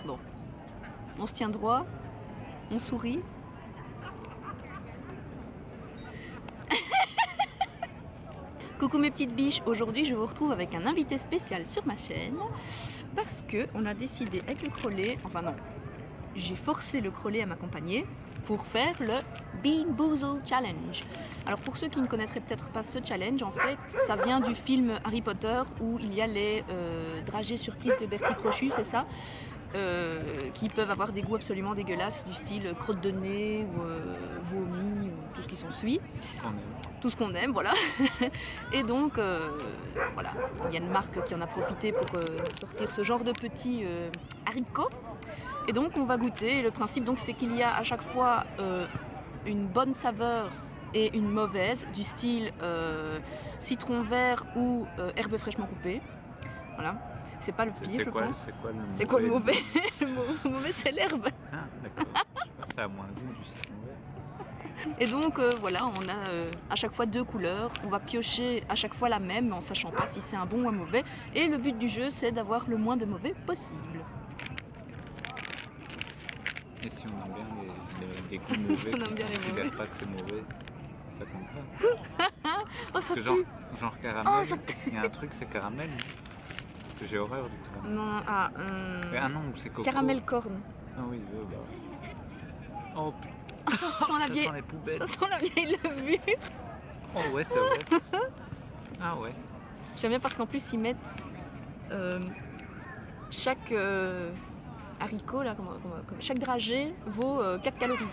Bon, on se tient droit, on sourit. Coucou mes petites biches, aujourd'hui je vous retrouve avec un invité spécial sur ma chaîne parce que on a décidé avec le Crollet, enfin non, j'ai forcé le Crollet à m'accompagner pour faire le Bean Boozle Challenge. Alors pour ceux qui ne connaîtraient peut-être pas ce challenge, en fait ça vient du film Harry Potter où il y a les dragées surprises de Bertie Crochu, c'est ça, qui peuvent avoir des goûts absolument dégueulasses du style crotte de nez ou vomi ou tout ce qui s'ensuit. Tout ce qu'on aime, voilà. Et donc, voilà, il y a une marque qui en a profité pour sortir ce genre de petits haricots. Et donc, on va goûter. Et le principe, donc, c'est qu'il y a à chaque fois une bonne saveur et une mauvaise, du style citron vert ou herbe fraîchement coupée. Voilà. C'est pas le pire, je pense. C'est quoi le mauvais? Le mauvais, c'est l'herbe. Ah, d'accord. Ça a moins de goût du citron vert. Et donc voilà, on a à chaque fois deux couleurs, on va piocher à chaque fois la même en sachant pas si c'est un bon ou un mauvais. Et le but du jeu c'est d'avoir le moins de mauvais possible. Et si on aime bien les goûts mauvais, on aime bien les mauvais. pas que c'est mauvais, ça compte pas. Oh Parce ça que pue. genre caramel, il y a un truc c'est caramel. Que j'ai horreur du caramel. Non, Ah non, c'est coco. Caramel corne. Ah oui, bah. Oh putain. Ah, ça sent la vieille. Les poubelles. Ça sent la vieille levure. Oh ouais, c'est vrai. Ah ouais. J'aime bien parce qu'en plus ils mettent chaque haricot là, chaque dragée vaut 4 calories.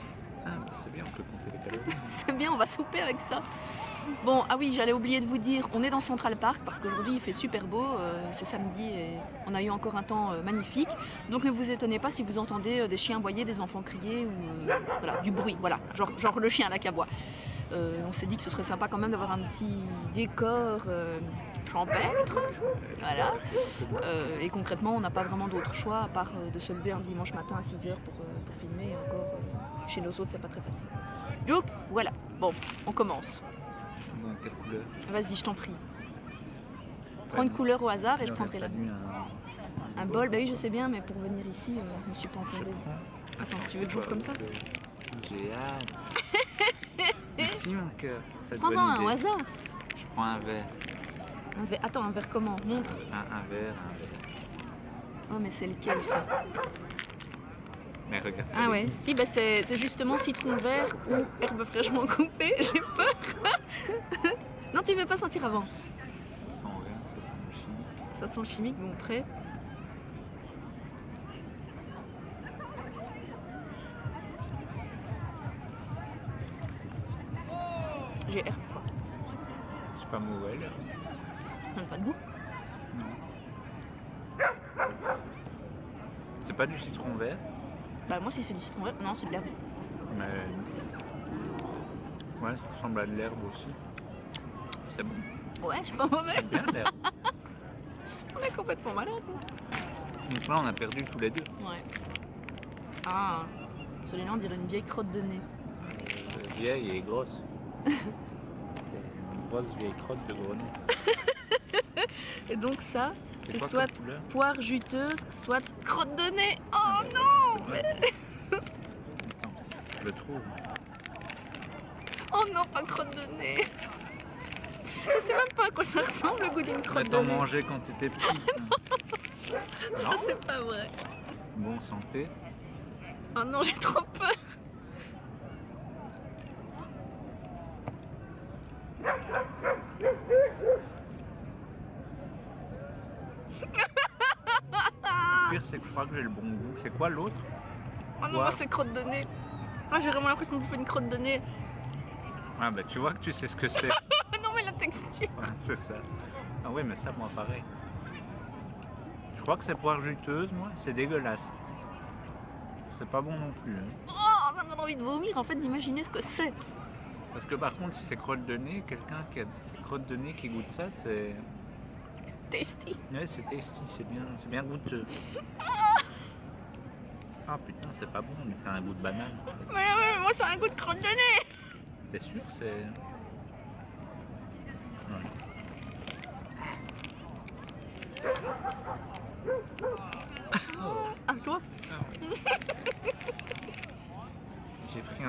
Ah c'est bien, on peut compter les calories. C'est bien, on va souper avec ça. Bon, ah oui, j'allais oublier de vous dire, on est dans Central Park parce qu'aujourd'hui il fait super beau, c'est samedi et on a eu encore un temps magnifique. Donc ne vous étonnez pas si vous entendez des chiens aboyer, des enfants crier ou voilà, du bruit, voilà, genre le chien là qui aboie. On s'est dit que ce serait sympa quand même d'avoir un petit décor champêtre, voilà. Et concrètement, on n'a pas vraiment d'autre choix à part de se lever un dimanche matin à 6h pour filmer. Et encore, chez nos autres, c'est pas très facile. Donc voilà, bon, on commence. Dans quelle couleur? Vas-y, je t'en prie. Prends une couleur au hasard et je prendrai la mienne. Un bol, bah oui, je sais bien, mais pour venir ici, je me suis pas encombrée. Attends, tu veux que j'ouvre comme ça? J'ai hâte. Merci mon cœur. Prends-en un au hasard. Je prends un verre. Un verre. Attends, un verre comment? Montre. Un verre. Oh, mais c'est lequel ça? Mais regarde. Ah ouais, si, bah c'est justement citron vert ou herbe fraîchement coupée, j'ai peur. Non, tu veux pas sentir avant? Ça sent rien, ça sent le chimique. Ça sent le chimique, bon, prêt. J'ai air froid. C'est pas mauvais là. Ça n'a pas de goût. Non. C'est pas du citron vert. Bah moi si c'est du citron vert, non c'est de l'herbe. Mais ouais, ça ressemble à de l'herbe aussi. C'est bon. Ouais, je suis pas mauvais. C'est bien l'herbe. On est complètement malade. Donc là on a perdu tous les deux. Ouais. Ah, celui-là on dirait une vieille crotte de nez. Vieille et grosse. C'est une grosse vieille crotte de gros nez. Et donc ça, c'est quoi soit comme couleur? poire juteuse, soit crotte de nez. Oh non mais... Attends, je le trouve. Oh non, pas crotte de nez. Je sais même pas à quoi ça ressemble le goût d'une crotte de T'en nez. mangeais quand t'étais petit. Ça c'est pas vrai. Bon santé. Oh non, j'ai trop peur. Le pire c'est que je crois que j'ai le bon goût. C'est quoi l'autre? Oh non, moi c'est crotte de nez. Ah, j'ai vraiment l'impression de bouffer une crotte de nez. Ah bah tu vois que tu sais ce que c'est. Non mais la texture. Ouais, c'est ça. Ah oui mais ça moi pareil. Je crois que c'est poire juteuse moi. C'est dégueulasse. C'est pas bon non plus. Hein. Oh, ça me donne envie de vomir en fait d'imaginer ce que c'est. Parce que par contre si c'est crotte de nez, quelqu'un qui a des crottes de nez qui goûte ça c'est... Tasty. Ouais c'est tasty, c'est bien goûteux. Ah putain c'est pas bon mais c'est un goût de banane. En fait. Mais moi ça a un goût de crotte de nez. T'es sûr c'est... Ouais. Ah toi?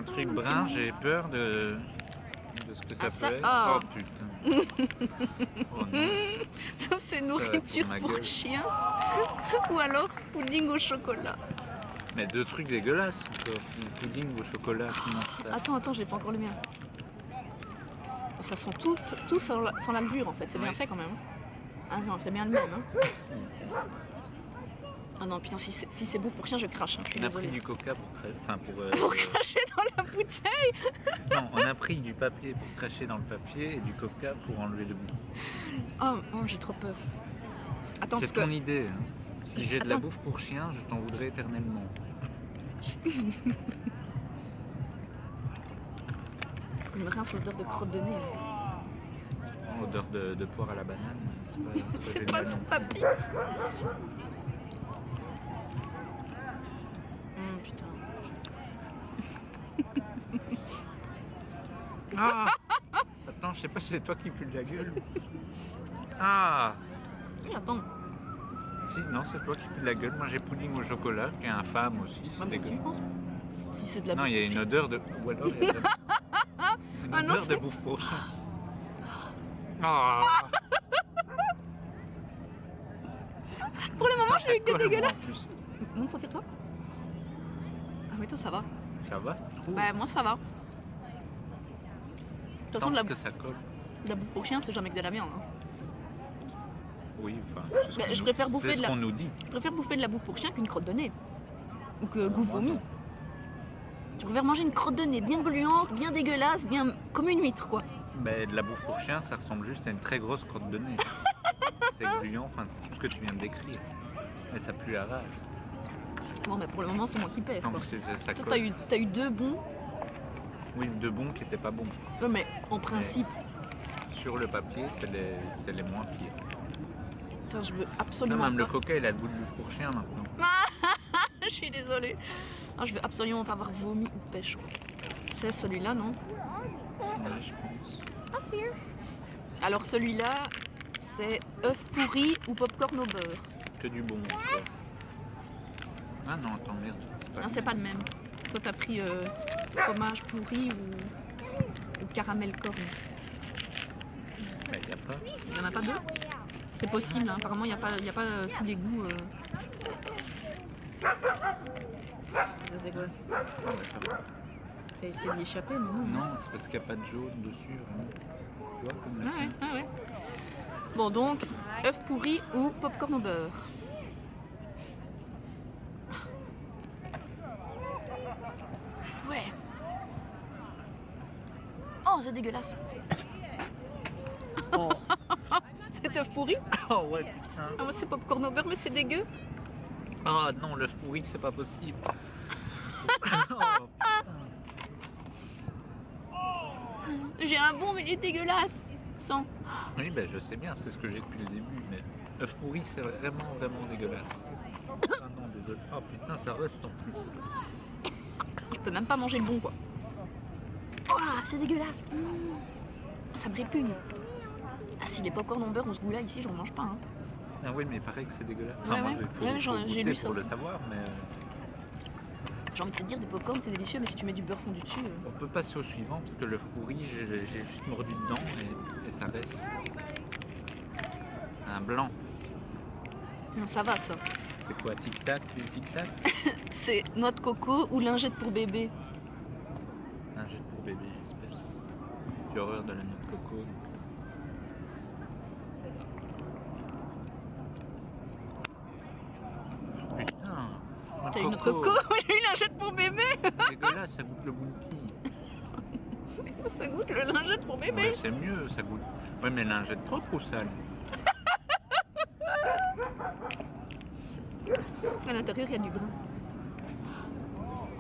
un truc brun, j'ai peur de ce que ça Ah, ça, peut être. ah. Oh putain. Oh non. Ça c'est va nourriture pour ma pour gueule. chien. Ou alors pudding au chocolat. Mais deux trucs dégueulasses encore. Du pudding au chocolat, qui mange ça? Attends, j'ai pas encore le mien. Ça sent tout sans la levure en fait, c'est bien Oui. fait quand même. Ah non, c'est bien le même. Hein. Ah non, putain, si c'est bouffe pour chien, je crache. Hein, je suis On a pris désolée. du coca pour cracher. Enfin, Pour cracher dans la bouteille. Non, on a pris du papier pour cracher dans le papier et du coca pour enlever le goût. Oh, j'ai trop peur. Attends, C'est parce ton que. idée. Hein. Si j'ai de la Attends. bouffe pour chien, je t'en voudrais éternellement. Il me rince l'odeur de crotte de nez. Oh, odeur de poire à la banane. C'est pas génial le non plus. papy. Putain. Ah Attends, je sais pas si c'est toi qui pue de la gueule. Ah Oui, attends. Si, non, c'est toi qui pue de la gueule. Moi j'ai pudding au chocolat, qui est infâme aussi. C'est Moi aussi, dégueu. je pense. Si c'est de la Non, il y a une odeur de. Ou alors il y a une Ah non, odeur de c'est- bouffe pour chien. Ah Pour le moment, j'ai eu que des Ça colle, moi, dégueulasses. en plus. Montre sentir toi. Ah, mais toi, ça va. Ça va, je trouve. Ouais, moi, ça va. De toute façon, Tant de que ça colle. la bouffe pour chien, c'est jamais que de la viande. Hein. Oui, enfin, c'est ce Bah, qu'on je nous- préfère bouffer c'est de ce la- qu'on nous dit. Je préfère bouffer de la bouffe pour chien qu'une crotte de nez. Ou que goût moi, vomi. non. Je préfère manger une crotte de nez bien gluante, bien dégueulasse, bien comme une huître, quoi. Mais de la bouffe pour chien, ça ressemble juste à une très grosse crotte de nez. C'est gluant, enfin, c'est tout ce que tu viens de décrire. Et ça pue la rage. Bon, bah, pour le moment, c'est moi qui perds, Non, quoi. parce que ça Toi, colle. t'as eu deux bons. Oui, deux bons qui étaient pas bons. Non, mais en principe, Sur le papier, c'est les moins pires. putain, je veux Non, absolument même le pas. coca, il a le goût de bouffe pour chien maintenant. Je suis désolée. Non, je veux absolument pas avoir vomi ou pêche, quoi. C'est celui-là, non? Ouais, je pense. Alors celui-là, c'est œuf pourri ou popcorn au beurre. Que du bon. encore. Ah non, attends, merde. Non, c'est pas le même. Toi, t'as pris fromage pourri ou caramel corn. Bah, y a pas. Il y en a pas deux? C'est possible, hein. Apparemment, il n'y a pas tous les goûts. C'est quoi? Ah, ouais, ça va. T'as essayé d'y échapper, mais non. Non, c'est parce qu'il n'y a pas de jaune dessus. Hein. Tu vois, comme la Ah ouais, tienne. ah ouais. Bon, donc, œuf pourri ou popcorn au beurre. Ouais. Oh, c'est dégueulasse. Oh. C'est œuf pourri? Oh ouais, putain. Ah, moi, c'est popcorn au beurre, mais c'est dégueu. Ah non, le pourri, c'est pas possible. Oh, putain. J'ai un bon, mais il est dégueulasse. Sans. Oui, ben je sais bien, c'est ce que j'ai depuis le début, mais œuf pourri, c'est vraiment, vraiment dégueulasse. Ah non, désolé. Oh putain, ça reste en plus. Je peux même pas manger le bon, quoi. Oh, c'est dégueulasse. Ça me répugne. Ah, si les popcorn en beurre ont ce goût-là, ici, j'en mange pas. Hein. Ah oui, mais il paraît que c'est dégueulasse. Ouais, moi, ouais. il faut, Ouais, faut j'ai goûter lu ça pour le aussi. savoir, mais J'ai envie de te dire, des popcorn, c'est délicieux, mais si tu mets du beurre fondu dessus. on peut passer au suivant, parce que l'œuf pourri, j'ai juste mordu dedans et ça reste. Un blanc. Non, ça va, ça. C'est quoi, tic-tac, du tic-tac? C'est noix de coco ou lingette pour bébé. Un jet pour bébé, j'espère. J'ai horreur de la noix de coco. Putain, noix de T'as une noix de coco ou une lingette pour bébé. Dégueulasse, ça goûte le bounty. Ça goûte le lingette pour bébé. Ouais, c'est mieux, ça goûte. Ouais, mais lingette trop sale. À l'intérieur, il y a du brun.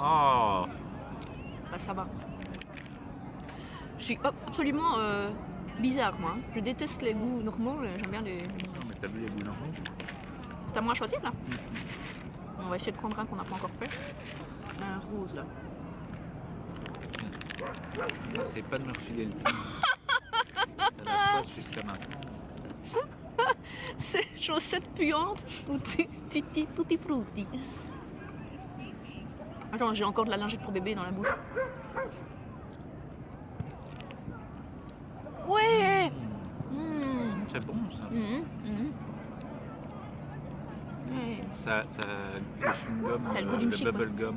Oh, Bah, ça va. Je suis absolument bizarre, moi. Hein. Je déteste les goûts normaux, j'aime bien les. non, mais t'as vu les goûts normaux? C'est à moi à choisir, là. On va essayer de prendre un qu'on n'a pas encore fait. Un rose, là. N'essaye pas de me refiler le temps. T'as la poisse jusqu'à maintenant. C'est chaussettes puantes ou tutti frutti. Attends, j'ai encore de la lingette pour bébé dans la bouche. Ouais. C'est bon ça. Ouais. Ça le chewing-gum, Ça a le goût d'une chic, bubble gum.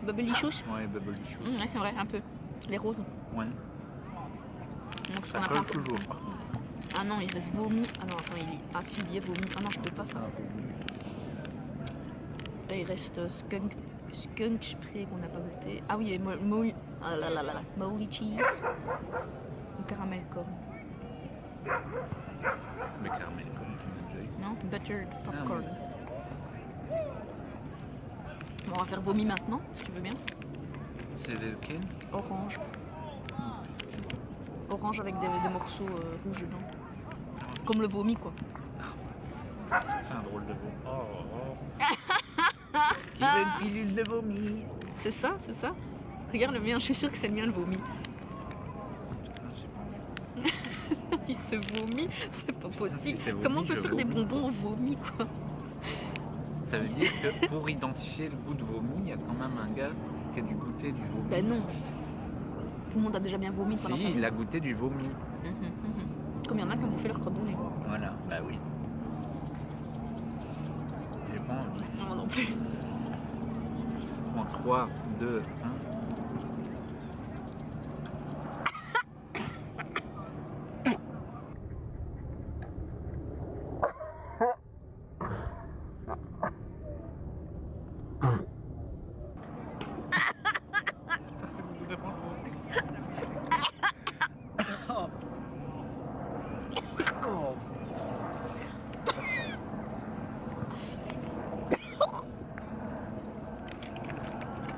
Bubbly-chouche. Ouais, bubble chou. Ouais, c'est vrai, un peu. Les roses. Ouais. Donc, ce Ça qu'on a colle pas. toujours par contre. Ah non, il reste vomi. Ah non, attends, ah si, il y a vomi. Ah non, je peux pas ça. Et il reste skunk spray qu'on n'a pas goûté. Ah oui, et moldy cheese. Ou caramel corn. Mais caramel comme tu m'as déjà eu. Non, buttered popcorn. Ah, Bon, on va faire vomi maintenant, si tu veux bien. c'est lequel? Orange. Orange avec des morceaux rouges dedans. Comme le vomi, quoi. C'est un drôle de vomi. Qui veut une pilule de vomi? C'est ça, c'est ça. Regarde le mien, je suis sûre que c'est le mien le vomi. Il se vomit, c'est pas possible. Si c'est vomi, Comment on peut je faire des vomis. bonbons au vomi, quoi? Ça veut dire que pour identifier le goût de vomi, il y a quand même un gars qui a dû goûter du vomi. Ben non. Tout le monde a déjà bien vomi pendant sa Si, vie. il a goûté du vomi. Comme il y en a qui ont bouffé leur crotte de nez. Voilà, bah oui. J'ai pas envie. Non, moi non plus. En 3, 2, 1.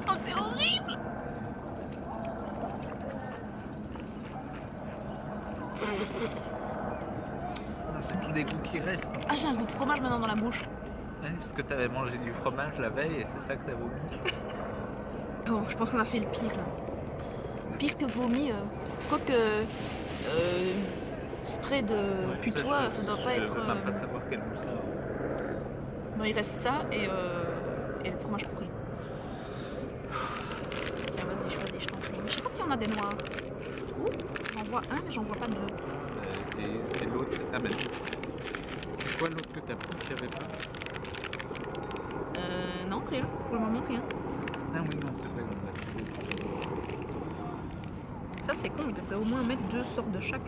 Oh, c'est horrible! C'est tous des goûts qui restent. Ah, j'ai un goût de fromage maintenant dans la bouche. Oui, parce que tu avais mangé du fromage la veille et c'est ça que ça vomi. Oh, je pense qu'on a fait le pire, là. Pire que vomi. Quoique... spray de putois, ça doit pas je être... veux même pas savoir quel goût ça a. Non, il reste ça et le fromage pourri. Tiens, vas-y, choisis, je t'en prie. Je sais pas si on a des noirs. Oh, j'en vois un, mais j'en vois pas deux. Et l'autre, c'est... Ah ben, c'est quoi l'autre que t'as pris qu'il n'y avait pas? Non, rien. Pour le moment, rien. Ah oui, non, c'est vrai, on l'a trouvé. Ça, c'est con, je devrais au moins mettre 2 sortes de chaque.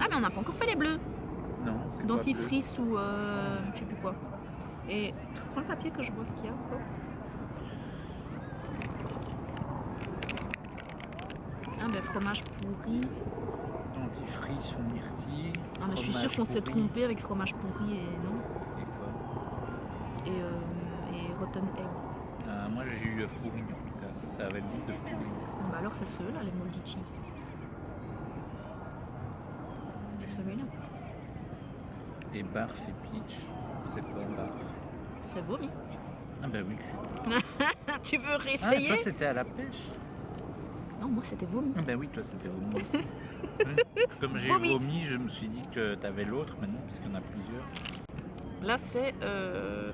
Ah, mais on n'a pas encore fait les bleus. Non, c'est quoi? Dentifrice ou je sais plus quoi. Et prends le papier que je vois ce qu'il y a encore. Ah, ben fromage pourri. Dentifrice ou myrtille. Ah, mais je suis sûre qu'on s'est trompé avec fromage pourri et non. Et quoi? Et rotten egg. Moi j'ai eu œuf pourri en tout cas. Ça avait le goût de pourri. Bah alors c'est ceux-là, les moldy cheese. Et celui-là. Et barf et peach. C'est quoi barf? C'est vomi. Ah bah oui. Tu veux Ah, réessayer? toi c'était à la pêche? Non, moi c'était vomi. Ah bah oui, toi c'était vomi aussi. Comme j'ai Vomi. vomi, je me suis dit que t'avais l'autre maintenant, parce qu'il y en a plusieurs. Là c'est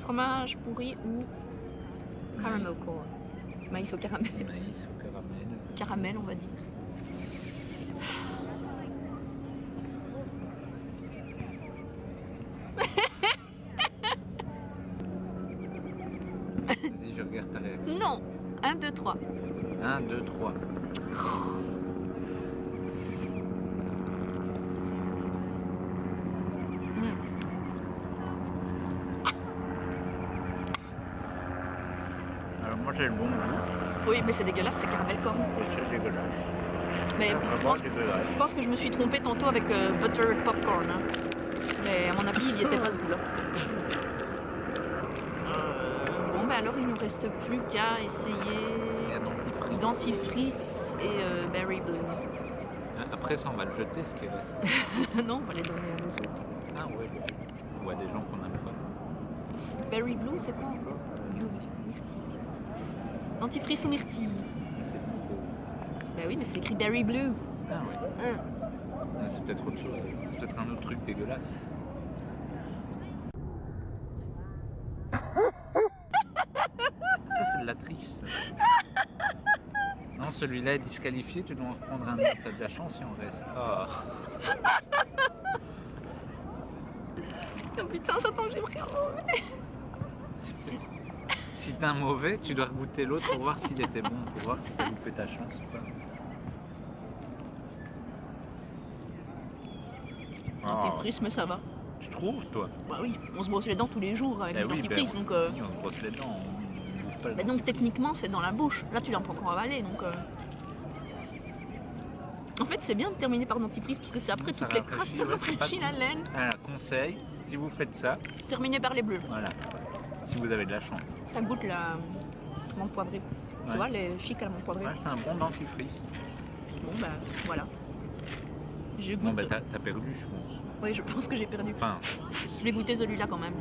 fromage pourri ou caramel corn. Maïs au caramel. Maïs au caramel. Caramel, on va dire. Vas-y, je regarde ta réaction. Non. 1, 2, 3. 1, 2, 3. Alors moi j'ai le bon goût. Oui, mais c'est dégueulasse, c'est caramel corn. Oui, c'est dégueulasse. Mais Ah, je vraiment pense, dégueulasse. je pense que je me suis trompée tantôt avec buttered popcorn. Hein. Mais à mon avis, il n'y était pas ce goût-là. Bon, ben alors il ne nous reste plus qu'à Il y essayer a dentifrice. dentifrice et berry blue. Après ça on va le jeter ce qui reste. Non, on va les donner aux autres. Ah ouais. Ou à des gens qu'on n'aime pas. Berry blue, c'est quoi encore? Blue, myrtille. Dentifrice ou myrtille? C'est pas trop. Ben oui, mais c'est écrit berry blue. Ah ouais. Ah, c'est peut-être autre chose. C'est peut-être un autre truc dégueulasse. celui-là est disqualifié, tu dois en reprendre un autre. T'as de la chance si on reste. Oh. Oh putain, ça tombe, j'ai pris un mauvais. Si t'as un mauvais, tu dois goûter l'autre pour voir s'il était bon, pour voir si t'as loupé ta chance ou pas. Dentifrice, mais ça va. Tu trouves, toi? Bah oui, on se brosse les dents tous les jours avec Eh le oui, dentifrice, ben, donc... oui, on se brosse les dents, on bouffe pas le Bah donc dentifrice. techniquement c'est dans la bouche, là tu l'as pas encore avalé donc... En fait c'est bien de terminer par dentifrice parce que c'est après Ça toutes les crasses, rafraîchit, ça ouais, c'est rafraîchit pas la laine. Alors, conseil, si vous faites ça, Terminer par les bleus, voilà, si vous avez de la chance. ça goûte la menthe poivrée. Ouais. Tu vois les chics à la menthe poivrée. Ouais, c'est un bon dentifrice. Bon bah voilà. Je goûte. Bon, bah t'as perdu, je pense. Oui je pense que j'ai perdu. Enfin, Je vais goûter celui-là quand même.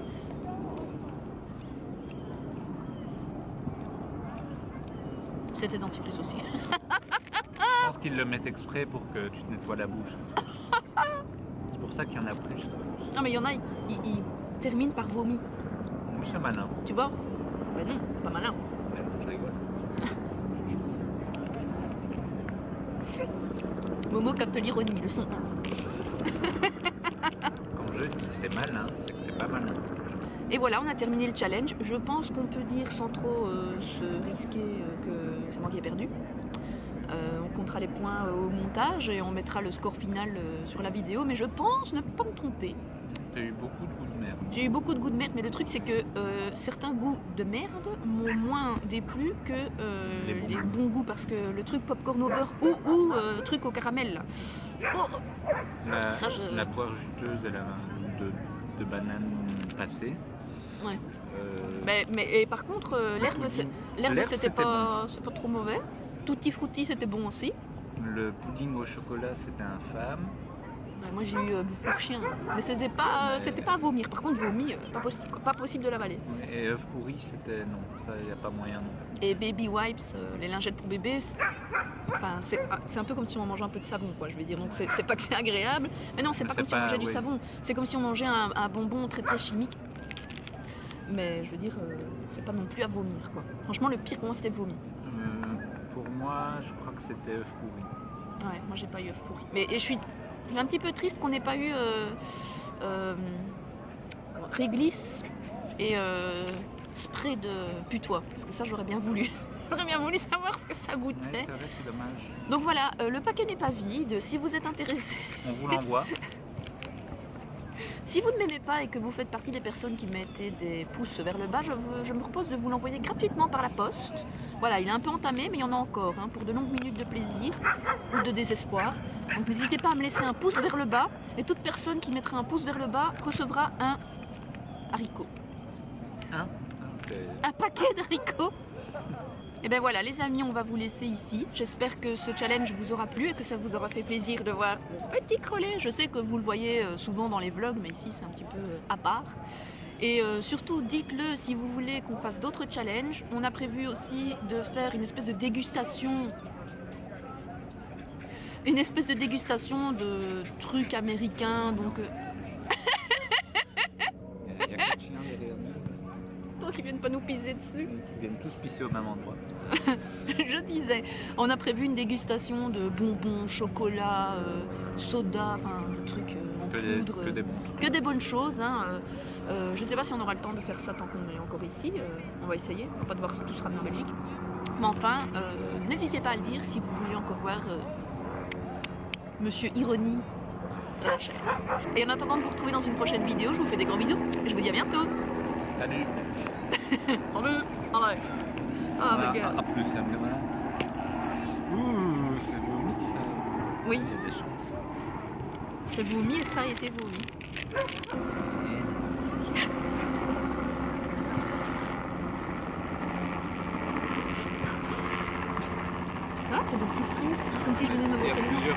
C'était dentifrice aussi. je pense qu'ils le mettent exprès pour que tu te nettoies la bouche. C'est pour ça qu'il y en a plus. Non mais il y en a, ils terminent par vomi. Oui, c'est malin. Tu vois? Ben non, pas malin. Mais non, je rigole. Momo capte l'ironie, leçon 1. Quand je dis c'est malin, c'est que c'est pas malin. Et voilà, on a terminé le challenge. Je pense qu'on peut dire sans trop se risquer que c'est moi qui ai perdu. On comptera les points au montage et on mettra le score final sur la vidéo. Mais je pense ne pas me tromper. T'as eu beaucoup de goûts de merde. J'ai eu beaucoup de goûts de merde, mais le truc c'est que certains goûts de merde m'ont moins déplu que les bons goûts. Parce que le truc popcorn au beurre ou truc au caramel, là. Oh, ça, La poire juteuse, elle a un goût de banane passée. ouais. Et par contre, l'herbe c'était pas trop mauvais. Tutti frutti c'était bon aussi. Le pudding au chocolat, c'était infâme. Ouais, moi j'ai eu bouffe pour chien, mais c'était pas à vomir. Par contre vomi, pas possible de l'avaler. Et œuf pourri, c'était non, ça y a pas moyen non. Et baby wipes, les lingettes pour bébé, c'est un peu comme si on mangeait un peu de savon quoi. Je vais dire donc c'est pas que c'est agréable, mais non c'est pas comme si on mangeait du savon. C'est comme si on mangeait un bonbon très très chimique. Mais je veux dire, c'est pas non plus à vomir quoi. Franchement le pire pour moi c'était vomi. Pour moi, je crois que c'était œuf pourri. Ouais, moi j'ai pas eu œuf pourri. Mais et je suis un petit peu triste qu'on n'ait pas eu réglisse et spray de putois. Parce que ça j'aurais bien voulu. J'aurais bien voulu savoir ce que ça goûtait. Ouais, c'est vrai, c'est dommage. Donc voilà, le paquet n'est pas vide. Si vous êtes intéressé, On vous l'envoie. si vous ne m'aimez pas et que vous faites partie des personnes qui mettaient des pouces vers le bas, je me propose de vous l'envoyer gratuitement par la poste. Voilà, il est un peu entamé, mais il y en a encore hein, pour de longues minutes de plaisir ou de désespoir. Donc n'hésitez pas à me laisser un pouce vers le bas. Et toute personne qui mettra un pouce vers le bas recevra un haricot. Hein? Un paquet d'haricots. Et ben voilà les amis, on va vous laisser ici. J'espère que ce challenge vous aura plu et que ça vous aura fait plaisir de voir mon petit crelet. Je sais que vous le voyez souvent dans les vlogs, mais ici c'est un petit peu à part. Et surtout dites-le si vous voulez qu'on fasse d'autres challenges. On a prévu aussi de faire une espèce de dégustation. Une espèce de dégustation de trucs américains. Donc Il y a quelques chiens derrière nous. donc ils viennent pas nous pisser dessus. Ils viennent tous pisser au même endroit. Je disais, on a prévu une dégustation de bonbons, chocolat, soda, enfin de trucs en poudre. Que des bonnes choses. Hein. Je sais pas si on aura le temps de faire ça tant qu'on est encore ici. On va essayer. On va pas devoir tous ramener en Belgique. Mais enfin, n'hésitez pas à le dire si vous voulez encore voir Monsieur Ironie sur la chaîne. Et en attendant de vous retrouver dans une prochaine vidéo, je vous fais des gros bisous. Et je vous dis à bientôt. Salut! Salut! Allez! Ah, regarde. En plus, ça me demande. Ouh, c'est vomi ça. Oui. Il y a des chances. C'est vomi et ça a été vomi. Ça, c'est le petit frise. C'est comme si je venais de me Il y a brosser les dents. plusieurs.